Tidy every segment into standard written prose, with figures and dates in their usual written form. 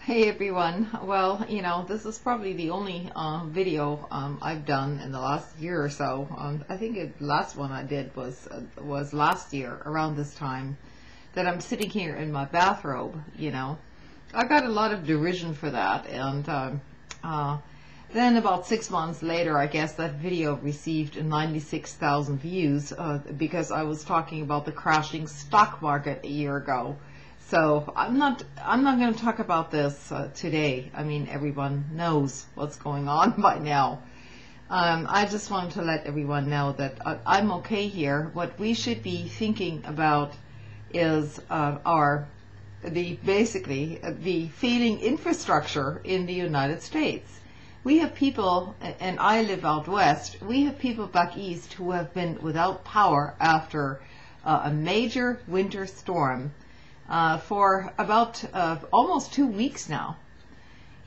Hey everyone. Well, this is probably the only video I've done in the last year or so. I think the last one I did was last year around this time, that I'm sitting here in my bathrobe. I got a lot of derision for that, and then about 6 months later, I guess that video received 96,000 views because I was talking about the crashing stock market a year ago. So I'm not going to talk about this today. I mean, everyone knows what's going on by now. I just wanted to let everyone know that I'm okay here. What we should be thinking about is basically the failing infrastructure in the United States. We have people, and I live out west, we have people back east who have been without power after a major winter storm for about almost 2 weeks now.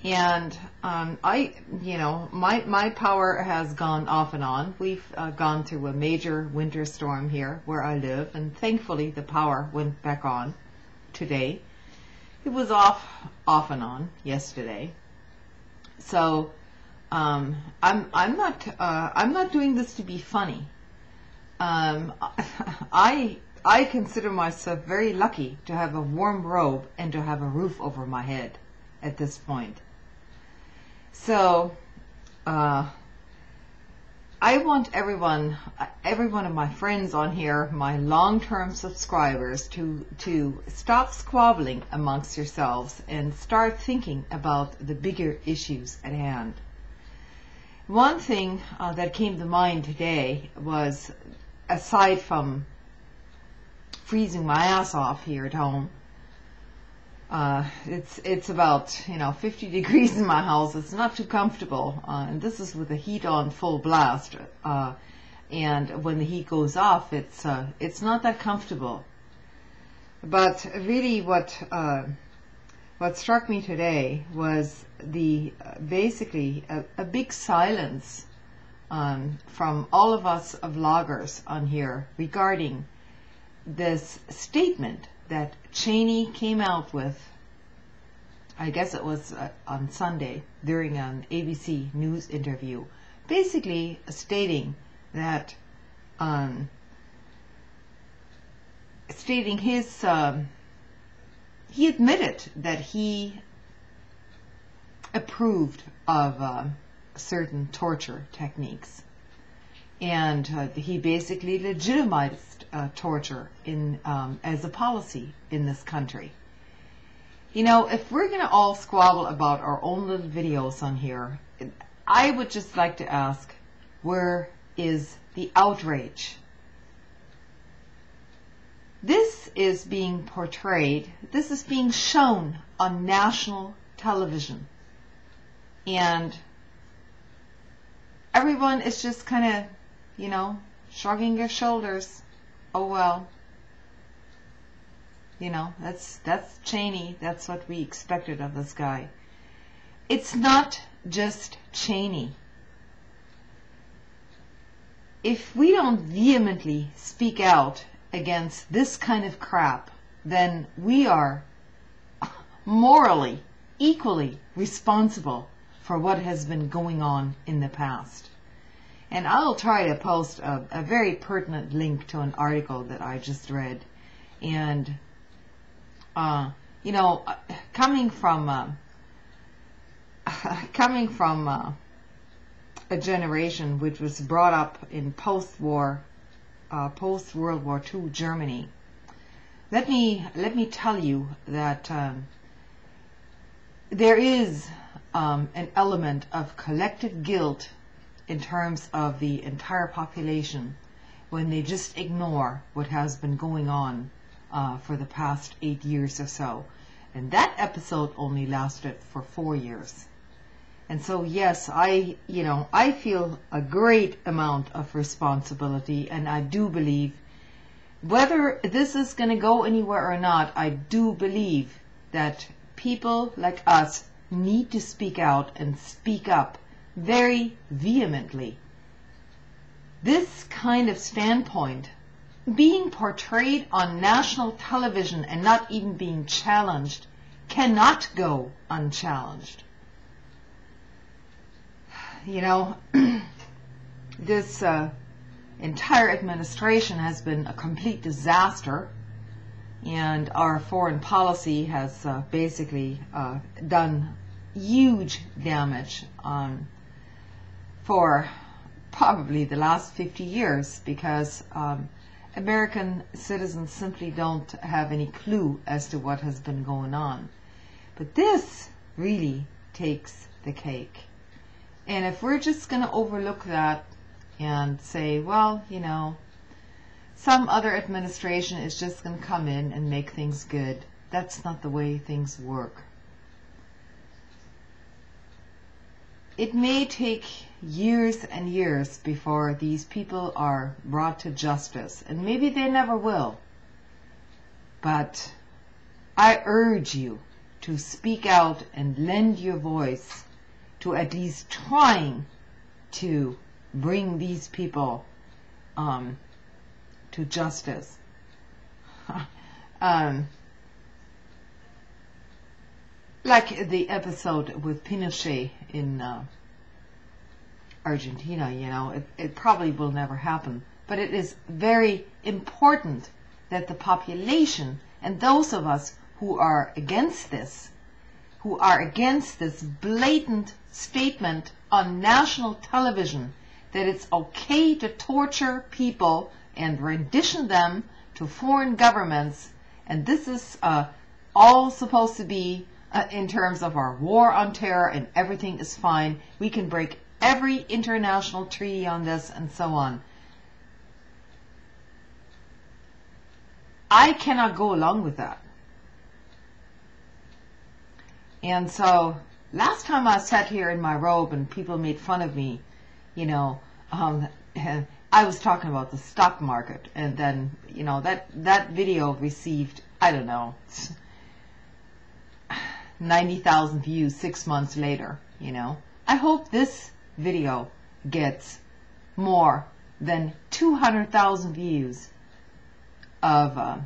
And my power has gone off and on. We've gone through a major winter storm here where I live, and thankfully the power went back on today. It was off and on yesterday. So I'm not doing this to be funny. I consider myself very lucky to have a warm robe and to have a roof over my head at this point. So I want every one of my friends on here, my long-term subscribers, to stop squabbling amongst yourselves and start thinking about the bigger issues at hand. One thing that came to mind today was, aside from freezing my ass off here at home, it's about 50 degrees in my house. It's not too comfortable, and this is with the heat on full blast, and when the heat goes off, it's not that comfortable. But really what struck me today was basically a big silence from all of us vloggers on here regarding this statement that Cheney came out with. I guess it was on Sunday during an ABC News interview, basically stating that he admitted that he approved of certain torture techniques, and he basically legitimized torture as a policy in this country. If we're going to all squabble about our own little videos on here, I would just like to ask, where is the outrage? This is being portrayed, this is being shown on national television, and everyone is just kind of, shrugging their shoulders. Oh well, that's Cheney. That's what we expected of this guy. It's not just Cheney. If we don't vehemently speak out against this kind of crap, then we are morally equally responsible for what has been going on in the past. And I'll try to post a very pertinent link to an article that I just read. And, coming from a generation which was brought up in post-World War II Germany, let me tell you that there is an element of collective guilt in terms of the entire population when they just ignore what has been going on for the past 8 years or so. And that episode only lasted for 4 years. And so yes, I feel a great amount of responsibility, and I do believe, whether this is going to go anywhere or not, I do believe that people like us need to speak out and speak up very vehemently. This kind of standpoint being portrayed on national television and not even being challenged cannot go unchallenged. You know, this entire administration has been a complete disaster, and our foreign policy has basically done huge damage for probably the last 50 years, because American citizens simply don't have any clue as to what has been going on. But this really takes the cake. And if we're just going to overlook that and say, well, you know, some other administration is just going to come in and make things good, that's not the way things work. It may take years and years before these people are brought to justice, and maybe they never will. But I urge you to speak out and lend your voice to at least trying to bring these people to justice. Like the episode with Pinochet in Argentina, you know, it probably will never happen. But it is very important that the population and those of us who are against this blatant statement on national television that it's okay to torture people and rendition them to foreign governments, and this is all supposed to be in terms of our war on terror, and everything is fine. We can break every international treaty on this and so on. I cannot go along with that. And so last time I sat here in my robe and people made fun of me, you know, I was talking about the stock market, and then, you know, that video received, I don't know, 90,000 views 6 months later, you know. I hope this video gets more than 200,000 views of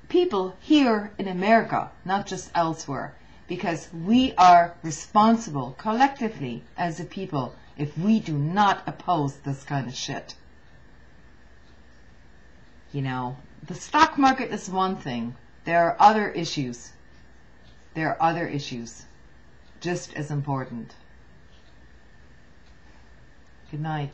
people here in America, not just elsewhere, because we are responsible collectively as a people if we do not oppose this kind of shit. You know, the stock market is one thing. There are other issues. There are other issues just as important. Good night.